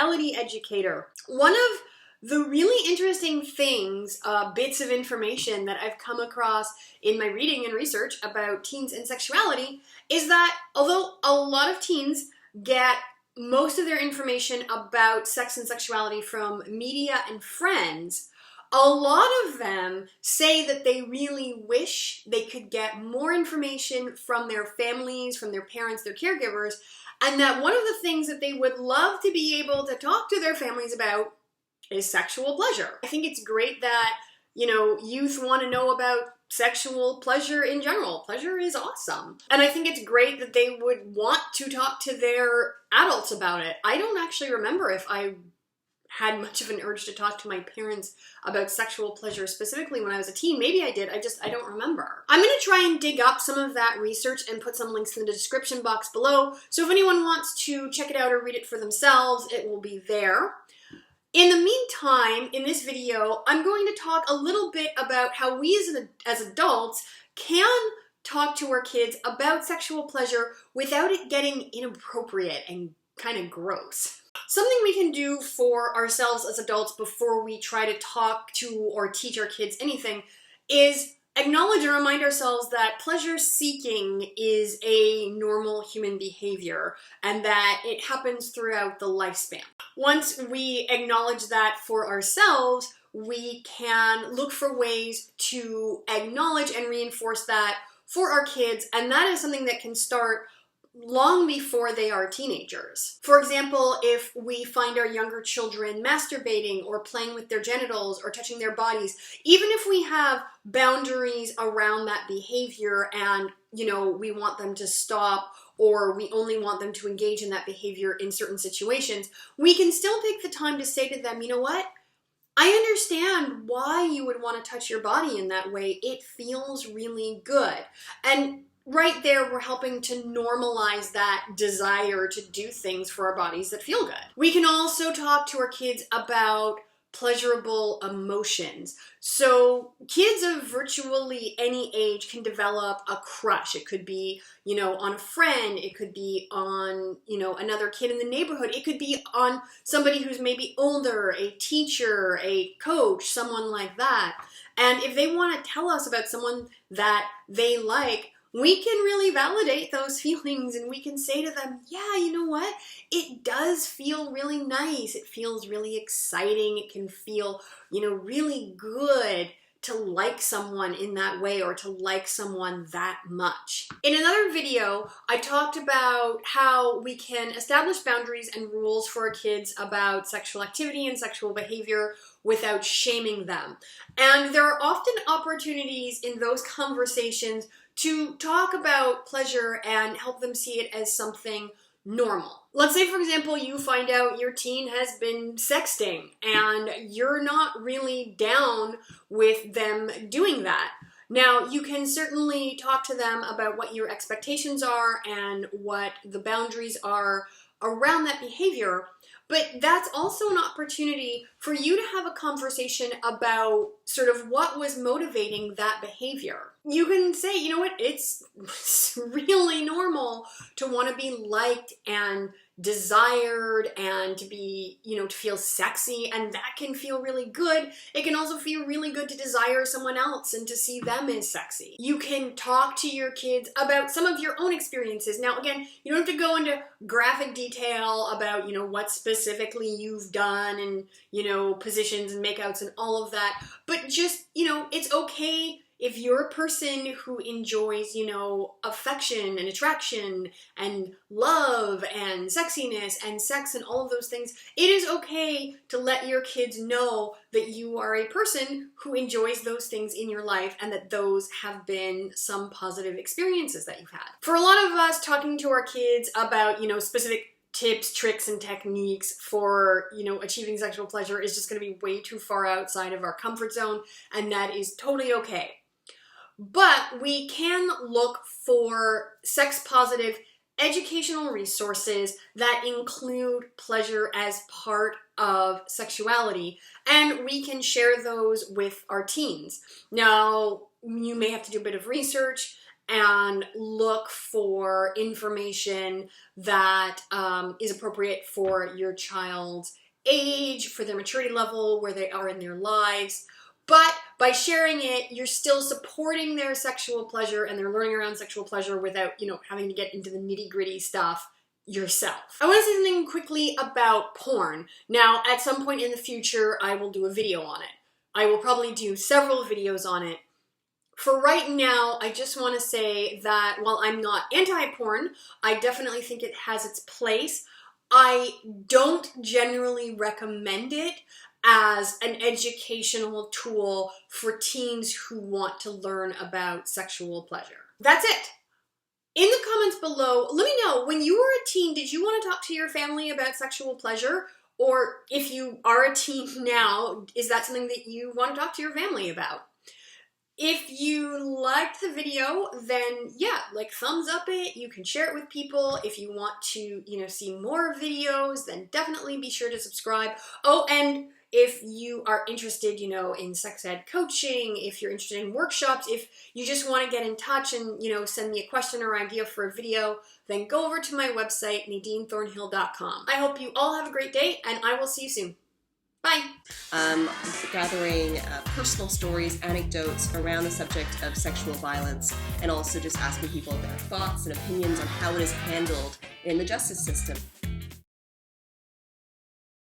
sexuality educator. One of the really interesting things, bits of information that I've come across in my reading and research about teens and sexuality is that although a lot of teens get most of their information about sex and sexuality from media and friends, a lot of them say that they really wish they could get more information from their families, from their parents, their caregivers, and that one of the things that they would love to be able to talk to their families about is sexual pleasure. I think it's great that, youth want to know about sexual pleasure in general. Pleasure is awesome. And I think it's great that they would want to talk to their adults about it. I don't actually remember if I had much of an urge to talk to my parents about sexual pleasure specifically when I was a teen. Maybe I did, I don't remember. I'm going to try and dig up some of that research and put some links in the description box below, so if anyone wants to check it out or read it for themselves, it will be there. In the meantime, in this video, I'm going to talk a little bit about how we as adults can talk to our kids about sexual pleasure without it getting inappropriate and kind of gross. Something we can do for ourselves as adults before we try to talk to or teach our kids anything is acknowledge and remind ourselves that pleasure seeking is a normal human behavior and that it happens throughout the lifespan. Once we acknowledge that for ourselves, we can look for ways to acknowledge and reinforce that for our kids, and that is something that can start long before they are teenagers. For example, if we find our younger children masturbating or playing with their genitals or touching their bodies, even if we have boundaries around that behavior and, we want them to stop or we only want them to engage in that behavior in certain situations, we can still take the time to say to them, you know what? I understand why you would want to touch your body in that way. It feels really good. And right there, we're helping to normalize that desire to do things for our bodies that feel good. We can also talk to our kids about pleasurable emotions. So kids of virtually any age can develop a crush. It could be, on a friend. It could be on, another kid in the neighborhood. It could be on somebody who's maybe older, a teacher, a coach, someone like that. And if they want to tell us about someone that they like, we can really validate those feelings and we can say to them, yeah, you know what? It does feel really nice. It feels really exciting. It can feel, really good to like someone in that way or to like someone that much. In another video, I talked about how we can establish boundaries and rules for our kids about sexual activity and sexual behavior without shaming them. And there are often opportunities in those conversations to talk about pleasure and help them see it as something normal. Let's say, for example, you find out your teen has been sexting and you're not really down with them doing that. Now, you can certainly talk to them about what your expectations are and what the boundaries are around that behavior, but that's also an opportunity for you to have a conversation about sort of what was motivating that behavior. You can say, you know what, it's really normal to want to be liked and desired and to be, to feel sexy, and that can feel really good. It can also feel really good to desire someone else and to see them as sexy. You can talk to your kids about some of your own experiences. Now, again, you don't have to go into graphic detail about, what specifically you've done and, positions and makeouts and all of that, but just, it's okay if you're a person who enjoys, affection and attraction and love and sexiness and sex and all of those things, it is okay to let your kids know that you are a person who enjoys those things in your life and that those have been some positive experiences that you've had. For a lot of us, talking to our kids about, specific tips, tricks, and techniques for, achieving sexual pleasure is just going to be way too far outside of our comfort zone, and that is totally okay. But we can look for sex-positive educational resources that include pleasure as part of sexuality, and we can share those with our teens. Now, you may have to do a bit of research and look for information that is appropriate for your child's age, for their maturity level, where they are in their lives. But by sharing it, you're still supporting their sexual pleasure and their learning around sexual pleasure without, having to get into the nitty-gritty stuff yourself. I want to say something quickly about porn. Now, at some point in the future, I will do a video on it. I will probably do several videos on it. For right now, I just want to say that while I'm not anti-porn, I definitely think it has its place. I don't generally recommend it as an educational tool for teens who want to learn about sexual pleasure. That's it. In the comments below, let me know, when you were a teen, did you want to talk to your family about sexual pleasure? Or if you are a teen now, is that something that you want to talk to your family about? If you liked the video, then yeah, thumbs up it. You can share it with people. If you want to, see more videos, then definitely be sure to subscribe. Oh, and if you are interested, in sex ed coaching, if you're interested in workshops, if you just want to get in touch and, send me a question or idea for a video, then go over to my website, NadineThornhill.com. I hope you all have a great day, and I will see you soon. Bye. Gathering personal stories, anecdotes around the subject of sexual violence, and also just asking people their thoughts and opinions on how it is handled in the justice system.